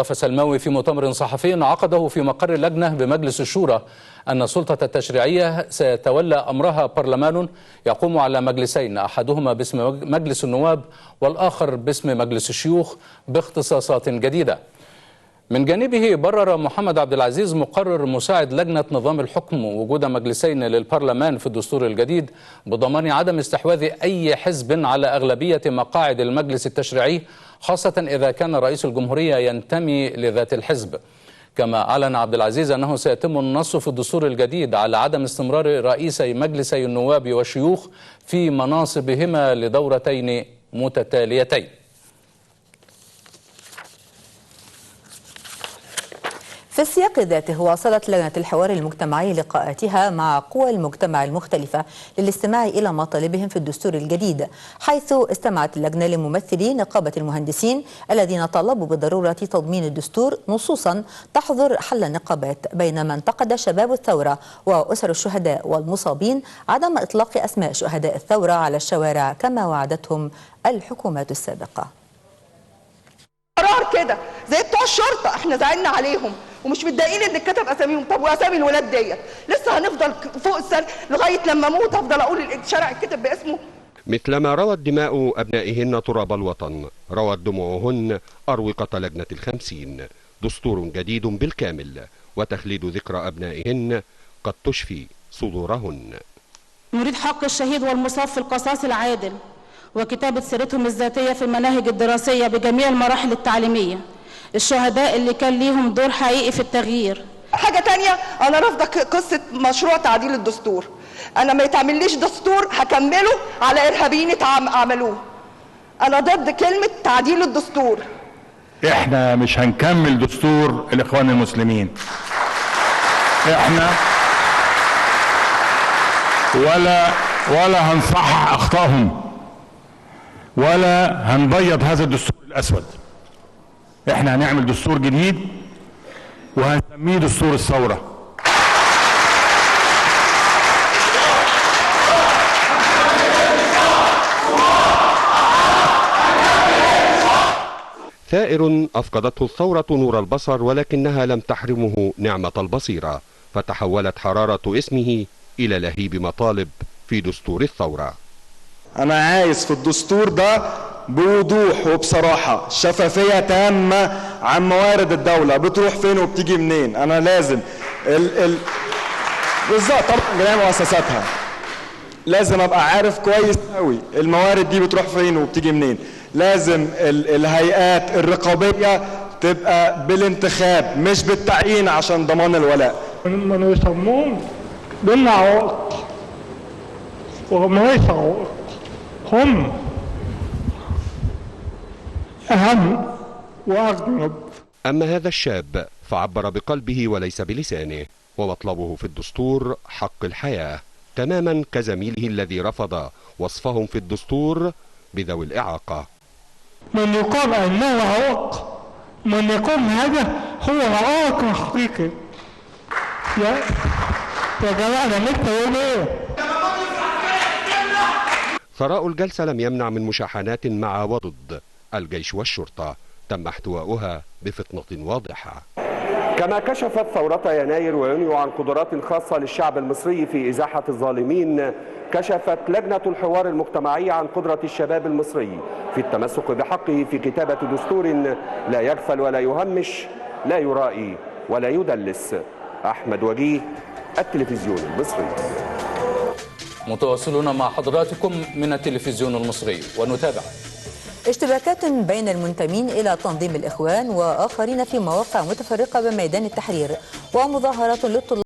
مصطفى سلماوي في مؤتمر صحفي عقده في مقر اللجنة بمجلس الشورى أن السلطة التشريعية سيتولى أمرها برلمان يقوم على مجلسين، أحدهما باسم مجلس النواب والآخر باسم مجلس الشيوخ باختصاصات جديدة. من جانبه برر محمد عبد العزيز مقرر مساعد لجنة نظام الحكم وجود مجلسين للبرلمان في الدستور الجديد بضمان عدم استحواذ أي حزب على أغلبية مقاعد المجلس التشريعي، خاصة إذا كان رئيس الجمهورية ينتمي لذات الحزب. كما أعلن عبد العزيز أنه سيتم النص في الدستور الجديد على عدم استمرار رئيسي مجلسي النواب والشيوخ في مناصبهما لدورتين متتاليتين. في السياق ذاته واصلت لجنة الحوار المجتمعي لقاءاتها مع قوى المجتمع المختلفة للاستماع إلى مطالبهم في الدستور الجديد، حيث استمعت اللجنة لممثلي نقابة المهندسين الذين طالبوا بضرورة تضمين الدستور نصوصا تحظر حل النقابات، بينما انتقد شباب الثورة وأسر الشهداء والمصابين عدم إطلاق أسماء شهداء الثورة على الشوارع كما وعدتهم الحكومات السابقة. قرار كده زي بتوع الشرطة احنا زعلنا عليهم ومش متضايقين ان اتكتب اساميهم. طب واسامي الولاد ديت لسه هنفضل فوق السنه لغايه لما اموت افضل اقول الشارع اتكتب باسمه؟ مثلما روت دماء ابنائهن تراب الوطن، روت دموعهن اروقه لجنه ال50. دستور جديد بالكامل وتخليد ذكرى ابنائهن قد تشفي صدورهن. نريد حق الشهيد والمصاب في القصاص العادل وكتابه سيرتهم الذاتيه في المناهج الدراسيه بجميع المراحل التعليميه، الشهداء اللي كان ليهم دور حقيقي في التغيير. حاجة تانية، أنا رافضة قصة مشروع تعديل الدستور. أنا ما يتعمليش دستور هكمله على إرهابيين عملوه. أنا ضد كلمة تعديل الدستور. إحنا مش هنكمل دستور الإخوان المسلمين. إحنا ولا هنصحح أخطائهم ولا هنبيض هذا الدستور الأسود. احنا هنعمل دستور جديد وهنسميه دستور الثورة. ثائر أفقدته الثورة نور البصر ولكنها لم تحرمه نعمة البصيرة، فتحولت حرارة اسمه إلى لهيب مطالب في دستور الثورة. أنا عايز في الدستور ده بوضوح وبصراحة شفافية تامة عن موارد الدولة بتروح فين وبتيجي منين. أنا لازم بالظبط طبعا جميع مؤسساتها لازم أبقى عارف كويس قوي الموارد دي بتروح فين وبتيجي منين. لازم الهيئات الرقابية تبقى بالانتخاب مش بالتعيين عشان ضمان الولاء. من يسمون بالعوائق وليس عوائق، هم أهم وأجنب. أما هذا الشاب فعبر بقلبه وليس بلسانه، ومطلبه في الدستور حق الحياة تماما كزميله الذي رفض وصفهم في الدستور بذوي الإعاقة. من يقول أنه عائق، من يقول هذا هو عائق حقيقي. يا جماعة نكتب ايه؟ ثراء الجلسة لم يمنع من مشاحنات مع وضد الجيش والشرطة تم احتوائها بفطنة واضحة. كما كشفت ثورة يناير ويونيو عن قدرات خاصة للشعب المصري في إزاحة الظالمين، كشفت لجنة الحوار المجتمعي عن قدرة الشباب المصري في التمسك بحقه في كتابة دستور لا يغفل ولا يهمش، لا يرائي ولا يدلس. أحمد وجيه، التلفزيون المصري. متواصلون مع حضراتكم من التلفزيون المصري ونتابع. اشتباكات بين المنتمين إلى تنظيم الإخوان وآخرين في مواقع متفرقة بميدان التحرير ومظاهرات للطلاب